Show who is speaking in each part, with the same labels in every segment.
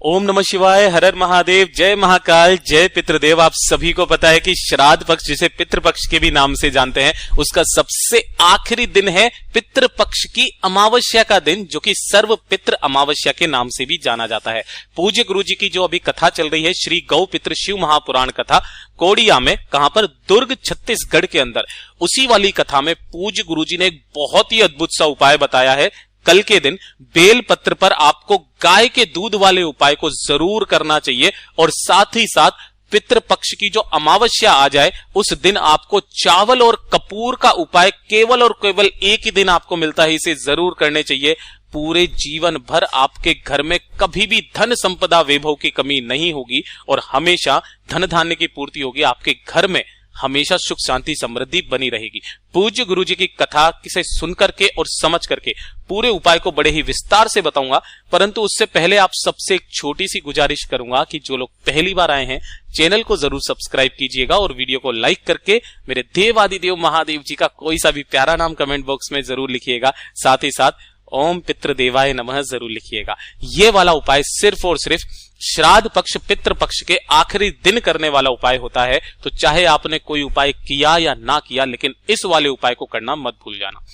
Speaker 1: ओम नमः शिवाय, हर हर महादेव, जय महाकाल, जय पितृदेव। आप सभी को पता है कि श्राद्ध पक्ष, जिसे पितृपक्ष के भी नाम से जानते हैं, उसका सबसे आखिरी दिन है पितृपक्ष की अमावस्या का दिन, जो कि सर्व पितृ अमावस्या के नाम से भी जाना जाता है। पूज्य गुरु जी की जो अभी कथा चल रही है, श्री गौ पितृ शिव महापुराण कथा, कोडिया में, कहां पर, दुर्ग छत्तीसगढ़ के अंदर, उसी वाली कथा में पूज्य गुरु जी ने एक बहुत ही अद्भुत सा उपाय बताया है। कल के दिन बेल पत्र पर आपको गाय के दूध वाले उपाय को जरूर करना चाहिए, और साथ ही साथ पितृपक्ष की जो अमावस्या आ जाए उस दिन आपको चावल और कपूर का उपाय केवल और केवल एक ही दिन आपको मिलता है, इसे जरूर करने चाहिए। पूरे जीवन भर आपके घर में कभी भी धन संपदा वैभव की कमी नहीं होगी और हमेशा धन धान्य की पूर्ति होगी। आपके घर में हमेशा सुख शांति समृद्धि बनी रहेगी। पूज्य गुरु जी की कथा से सुन करके और समझ करके पूरे उपाय को बड़े ही विस्तार से बताऊंगा, परंतु उससे पहले आप सबसे एक छोटी सी गुजारिश करूंगा कि जो लोग पहली बार आए हैं, चैनल को जरूर सब्सक्राइब कीजिएगा और वीडियो को लाइक करके मेरे देवादिदेव महादेव जी का कोई सा भी प्यारा नाम कमेंट बॉक्स में जरूर लिखिएगा। साथ ही साथ ओम पितृदेवाय नमः जरूर लिखिएगा। ये वाला उपाय सिर्फ और सिर्फ श्राद्ध पक्ष पितृपक्ष के आखिरी दिन करने वाला उपाय होता है, तो चाहे आपने कोई उपाय किया या ना किया, लेकिन इस वाले उपाय को करना मत भूल जाना।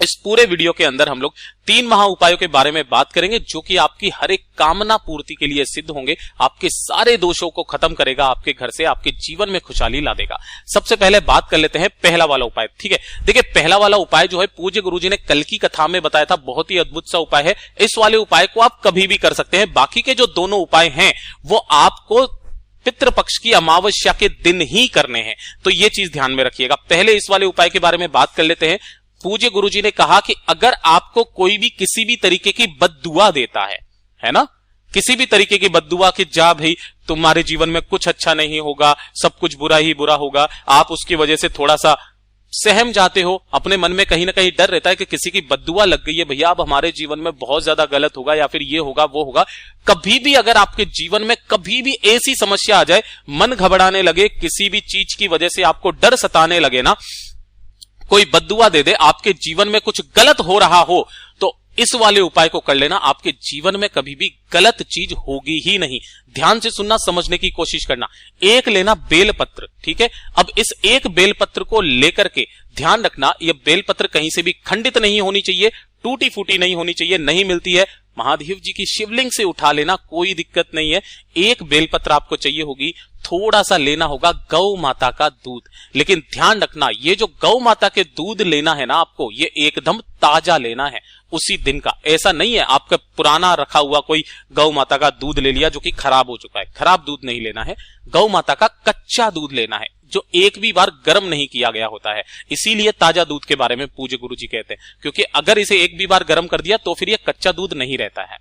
Speaker 1: इस पूरे वीडियो के अंदर हम लोग 3 महा उपायों के बारे में बात करेंगे, जो कि आपकी हर एक कामना पूर्ति के लिए सिद्ध होंगे, आपके सारे दोषों को खत्म करेगा, आपके घर से आपके जीवन में खुशहाली ला देगा। सबसे पहले बात कर लेते हैं पहला वाला उपाय। ठीक है, देखिए पहला वाला उपाय जो है पूज्य गुरु जी ने कल की कथा में बताया था, बहुत ही अद्भुत सा उपाय है। इस वाले उपाय को आप कभी भी कर सकते हैं। बाकी के जो दोनों उपाय हैं वो आपको पितृपक्ष की अमावस्या के दिन ही करने हैं, तो ये चीज ध्यान में रखिएगा। पहले इस वाले उपाय के बारे में बात कर लेते हैं। पूज्य गुरु जी ने कहा कि अगर आपको कोई भी किसी भी तरीके की बद्दुआ देता है ना, किसी भी तरीके की बद्दुआ कि जा भाई तुम्हारे जीवन में कुछ अच्छा नहीं होगा, सब कुछ बुरा ही बुरा होगा, आप उसकी वजह से थोड़ा सा सहम जाते हो, अपने मन में कहीं ना कहीं डर रहता है कि किसी की बद्दुआ लग गई है, भैया अब हमारे जीवन में बहुत ज्यादा गलत होगा या फिर ये होगा वो होगा। कभी भी अगर आपके जीवन में कभी भी ऐसी समस्या आ जाए, मन घबराने लगे, किसी भी चीज की वजह से आपको डर सताने लगे ना, कोई बद्दुआ दे दे, आपके जीवन में कुछ गलत हो रहा हो, तो इस वाले उपाय को कर लेना। आपके जीवन में कभी भी गलत चीज होगी ही नहीं। ध्यान से सुनना, समझने की कोशिश करना। एक लेना बेलपत्र, ठीक है। अब इस एक बेलपत्र को लेकर के ध्यान रखना, यह बेलपत्र कहीं से भी खंडित नहीं होनी चाहिए, टूटी फूटी नहीं होनी चाहिए। नहीं मिलती है, महादेव जी की शिवलिंग से उठा लेना, कोई दिक्कत नहीं है। एक बेलपत्र आपको चाहिए होगी, थोड़ा सा लेना होगा गौ माता का दूध। लेकिन ध्यान रखना, ये जो गौ माता के दूध लेना है ना आपको, ये एकदम ताजा लेना है, उसी दिन का। ऐसा नहीं है आपका पुराना रखा हुआ कोई गौ माता का दूध ले लिया जो कि खराब हो चुका है। खराब दूध नहीं लेना है, गौ माता का कच्चा दूध लेना है, जो एक भी बार गर्म नहीं किया गया होता है। इसीलिए ताजा दूध के बारे में पूज्य गुरु जी कहते हैं, क्योंकि अगर इसे एक भी बार गर्म कर दिया तो फिर ये कच्चा दूध नहीं रहता है।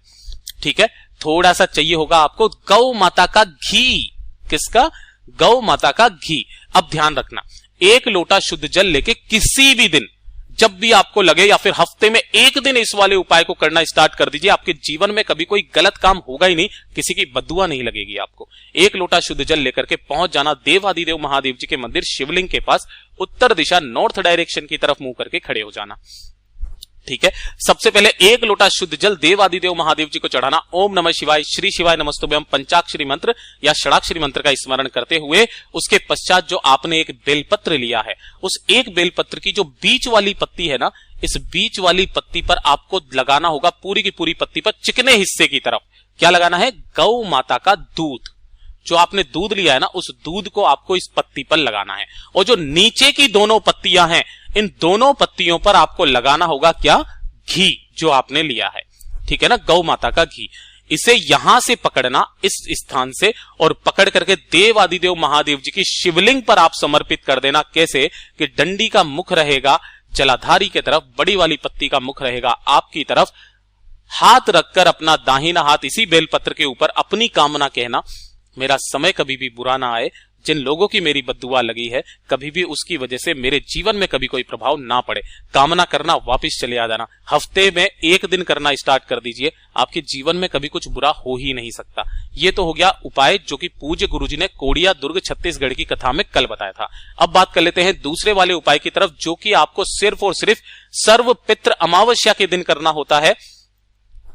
Speaker 1: ठीक है, थोड़ा सा चाहिए होगा आपको गौ माता का घी। किसका? गौ माता का घी। अब ध्यान रखना, 1 लोटा शुद्ध जल लेके किसी भी दिन, जब भी आपको लगे, या फिर हफ्ते में 1 दिन इस वाले उपाय को करना स्टार्ट कर दीजिए। आपके जीवन में कभी कोई गलत काम होगा ही नहीं, किसी की बद्दुआ नहीं लगेगी आपको। 1 लोटा शुद्ध जल लेकर के पहुंच जाना देवादिदेव महादेव जी के मंदिर शिवलिंग के पास, उत्तर दिशा नॉर्थ डायरेक्शन की तरफ मुंह करके खड़े हो जाना। ठीक है, सबसे पहले 1 लोटा शुद्ध जल देवादिदेव महादेव जी को चढ़ाना। ओम नमः शिवाय, श्री शिवाय नमस्तुभ्यं पंचाक्षरी मंत्र या षडाक्षरी मंत्र का स्मरण करते हुए, उसके पश्चात जो आपने एक बेलपत्र लिया है, उस एक बेलपत्र की जो बीच वाली पत्ती है ना, इस बीच वाली पत्ती पर आपको लगाना होगा, पूरी की पूरी पत्ती पर चिकने हिस्से की तरफ क्या लगाना है? गौ माता का दूध। जो आपने दूध लिया है ना, उस दूध को आपको इस पत्ती पर लगाना है। और जो नीचे की दोनों पत्तियां हैं, इन दोनों पत्तियों पर आपको लगाना होगा क्या? घी, जो आपने लिया है। ठीक है ना, गौ माता का घी। इसे यहां से पकड़ना, इस स्थान से, और पकड़ करके देवादिदेव महादेव जी की शिवलिंग पर आप समर्पित कर देना। कैसे? कि डंडी का मुख रहेगा जलाधारी की तरफ, बड़ी वाली पत्ती का मुख रहेगा आपकी तरफ। हाथ रखकर अपना दाहिना हाथ इसी बेलपत्र के ऊपर अपनी कामना कहना, मेरा समय कभी भी बुरा ना आए, जिन लोगों की मेरी बद्दुआ लगी है कभी भी उसकी वजह से मेरे जीवन में कभी कोई प्रभाव ना पड़े। कामना करना, वापस चले आ जाना। हफ्ते में 1 दिन करना स्टार्ट कर दीजिए, आपके जीवन में कभी कुछ बुरा हो ही नहीं सकता। ये तो हो गया उपाय जो कि पूज्य गुरु जी ने कोडिया दुर्ग छत्तीसगढ़ की कथा में कल बताया था। अब बात कर लेते हैं दूसरे वाले उपाय की तरफ, जो कि आपको सिर्फ और सिर्फ सर्व पितृ अमावस्या के दिन करना होता है,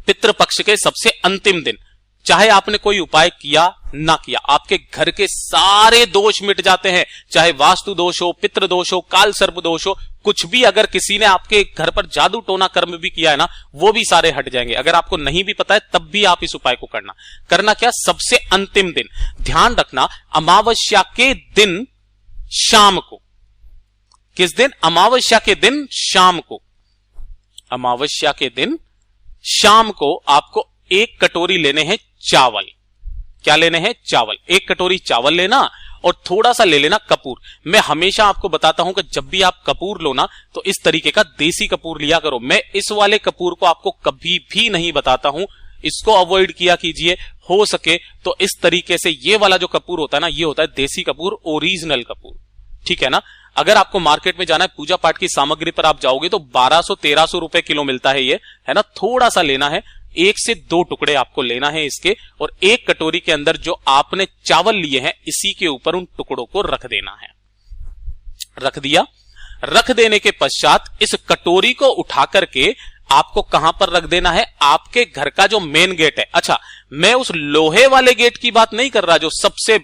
Speaker 1: पितृपक्ष के सबसे अंतिम दिन। चाहे आपने कोई उपाय किया ना किया, आपके घर के सारे दोष मिट जाते हैं। चाहे वास्तु दोष हो, पितृ दोष हो, काल सर्प दोष हो, कुछ भी अगर किसी ने आपके घर पर जादू टोना कर्म भी किया है ना, वो भी सारे हट जाएंगे। अगर आपको नहीं भी पता है तब भी आप इस उपाय को करना क्या, सबसे अंतिम दिन, ध्यान रखना, अमावस्या के दिन शाम को। किस दिन? अमावस्या के दिन शाम को। अमावस्या के दिन शाम को आपको 1 कटोरी लेने हैं चावल। क्या लेने हैं? चावल। 1 कटोरी चावल लेना और थोड़ा सा ले लेना कपूर। मैं हमेशा आपको बताता हूं कि जब भी आप कपूर लो ना तो इस तरीके का देसी कपूर लिया करो। मैं इस वाले कपूर को आपको कभी भी नहीं बताता हूं, इसको अवॉइड किया कीजिए। हो सके तो इस तरीके से ये वाला जो कपूर होता है ना, ये होता है देसी कपूर, ओरिजिनल कपूर, ठीक है ना। अगर आपको मार्केट में जाना है, पूजा पाठ की सामग्री पर आप जाओगे तो 1200-1300 रुपए किलो मिलता है ये, है ना। थोड़ा सा लेना है, 1 से 2 टुकड़े आपको लेना है इसके, और 1 कटोरी के अंदर जो आपने चावल लिए हैं इसी के ऊपर उन टुकड़ों को रख देना है। रख दिया। रख देने के पश्चात इस कटोरी को उठा करके आपको कहां पर रख देना है? आपके घर का जो मेन गेट है। अच्छा, मैं उस लोहे वाले गेट की बात नहीं कर रहा जो सबसे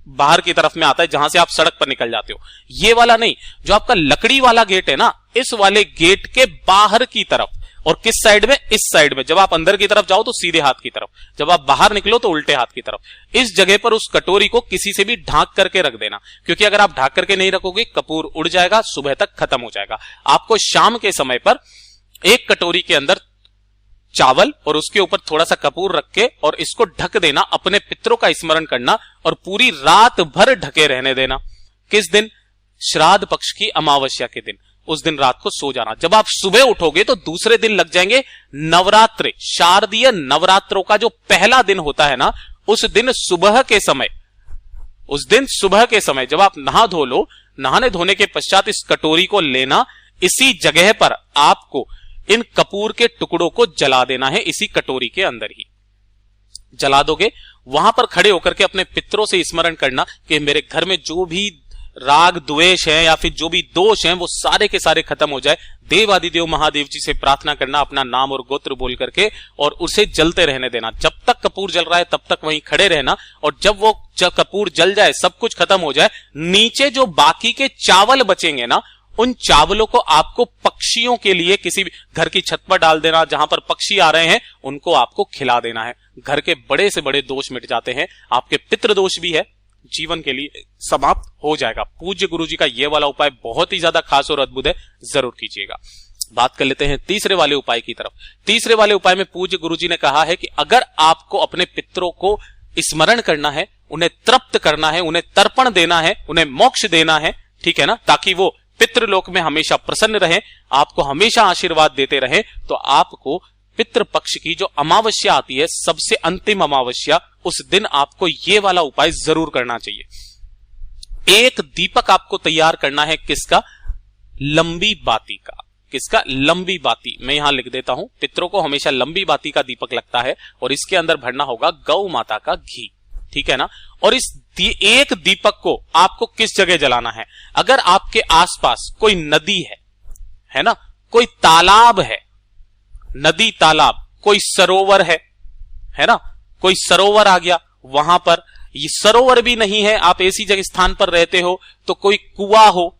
Speaker 1: बाहर की तरफ में आता है, जहां से आप सड़क पर निकल जाते हो, ये वाला नहीं। जो आपका लकड़ी वाला गेट है ना, इस वाले गेट के बाहर की तरफ। और किस साइड में? इस साइड में। जब आप अंदर की तरफ जाओ तो सीधे हाथ की तरफ, जब आप बाहर निकलो तो उल्टे हाथ की तरफ। इस जगह पर उस कटोरी को किसी से भी ढांक करके रख देना, क्योंकि अगर आप ढांक करके नहीं रखोगे कपूर उड़ जाएगा, सुबह तक खत्म हो जाएगा। आपको शाम के समय पर 1 कटोरी के अंदर चावल और उसके ऊपर थोड़ा सा कपूर रख के और इसको ढक देना, अपने पितरों का स्मरण करना और पूरी रात भर ढके रहने देना। किस दिन? श्राद्ध पक्ष की अमावस्या के दिन। उस दिन रात को सो जाना। जब आप सुबह उठोगे तो दूसरे दिन लग जाएंगे नवरात्रे। शारदीय नवरात्रों का जो पहला दिन होता है ना, उस दिन सुबह के समय जब आप नहा धो लो, नहाने धोने के पश्चात इस कटोरी को लेना, इसी जगह पर आपको इन कपूर के टुकड़ों को जला देना है। इसी कटोरी के अंदर ही जला दोगे। वहां पर खड़े होकर के अपने पितरों से स्मरण करना कि मेरे घर में जो भी राग द्वेष है या फिर जो भी दोष हैं वो सारे के सारे खत्म हो जाए। देवादिदेव महादेव जी से प्रार्थना करना, अपना नाम और गोत्र बोल करके, और उसे जलते रहने देना। जब तक कपूर जल रहा है तब तक वहीं खड़े रहना, और जब कपूर जल जाए, सब कुछ खत्म हो जाए, नीचे जो बाकी के चावल बचेंगे ना, उन चावलों को आपको पक्षियों के लिए किसी भी घर की छत पर डाल देना। जहां पर पक्षी आ रहे हैं उनको आपको खिला देना है। घर के बड़े से बड़े दोष मिट जाते हैं। आपके पितृ दोष भी है, जीवन के लिए समाप्त हो जाएगा। पूज्य गुरु जी का ये वाला उपाय बहुत ही ज्यादा खास और अद्भुत है, जरूर कीजिएगा। बात कर लेते हैं तीसरे वाले उपाय की तरफ। तीसरे वाले उपाय में पूज्य गुरु जी ने कहा है कि अगर आपको अपने पितरों को स्मरण करना है, उन्हें तृप्त करना है, उन्हें तर्पण देना है, उन्हें मोक्ष देना है, ठीक है ना, ताकि वो पितृलोक में हमेशा प्रसन्न रहे, आपको हमेशा आशीर्वाद देते रहे, तो आपको पितृपक्ष की जो अमावस्या आती है, सबसे अंतिम अमावस्या, उस दिन आपको ये वाला उपाय जरूर करना चाहिए। एक दीपक आपको तैयार करना है। किसका? लंबी बाती का। किसका? लंबी बाती। मैं यहां लिख देता हूं, पितरों को हमेशा लंबी बाती का दीपक लगता है, और इसके अंदर भरना होगा गौ माता का घी, ठीक है ना। और इस एक दीपक को आपको किस जगह जलाना है? अगर आपके आसपास कोई नदी है ना, कोई तालाब है, नदी तालाब, कोई सरोवर है ना, कोई सरोवर आ गया, वहां पर ये सरोवर भी नहीं है, आप ऐसी जगह स्थान पर रहते हो, तो कोई कुआं हो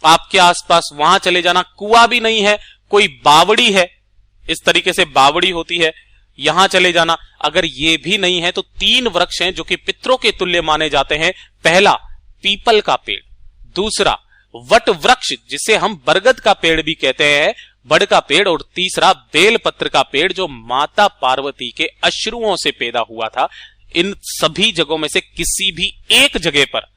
Speaker 1: आपके आसपास, वहां चले जाना। कुआं भी नहीं है, कोई बावड़ी है, इस तरीके से बावड़ी होती है, यहां चले जाना। अगर ये भी नहीं है तो 3 वृक्ष हैं जो कि पितरों के तुल्य माने जाते हैं। पहला पीपल का पेड़, दूसरा वट वृक्ष जिसे हम बरगद का पेड़ भी कहते हैं, बड़ का पेड़, और तीसरा बेलपत्र का पेड़ जो माता पार्वती के अश्रुओं से पैदा हुआ था। इन सभी जगहों में से किसी भी एक जगह पर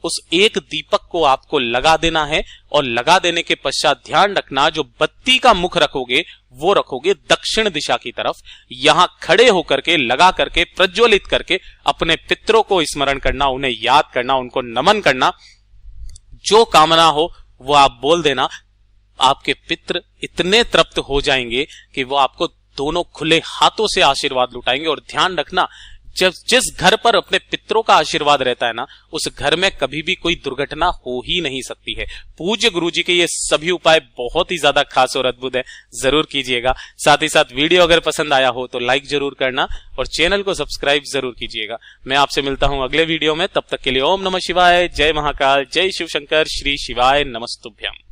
Speaker 1: उस एक दीपक को आपको लगा देना है, और लगा देने के पश्चात ध्यान रखना, जो बत्ती का मुख रखोगे वो रखोगे दक्षिण दिशा की तरफ। यहां खड़े होकर के, लगा करके, प्रज्वलित करके अपने पितरों को स्मरण करना, उन्हें याद करना, उनको नमन करना। जो कामना हो वो आप बोल देना। आपके पितर इतने तृप्त हो जाएंगे कि वो आपको दोनों खुले हाथों से आशीर्वाद लुटाएंगे। और ध्यान रखना, जिस घर पर अपने पितरों का आशीर्वाद रहता है ना, उस घर में कभी भी कोई दुर्घटना हो ही नहीं सकती है। पूज्य गुरु जी के ये सभी उपाय बहुत ही ज्यादा खास और अद्भुत है, जरूर कीजिएगा। साथ ही साथ वीडियो अगर पसंद आया हो तो लाइक जरूर करना और चैनल को सब्सक्राइब जरूर कीजिएगा। मैं आपसे मिलता हूं अगले वीडियो में, तब तक के लिए ओम नमः शिवाय, जय महाकाल, जय शिव शंकर, श्री शिवाय नमस्तुभ्यम।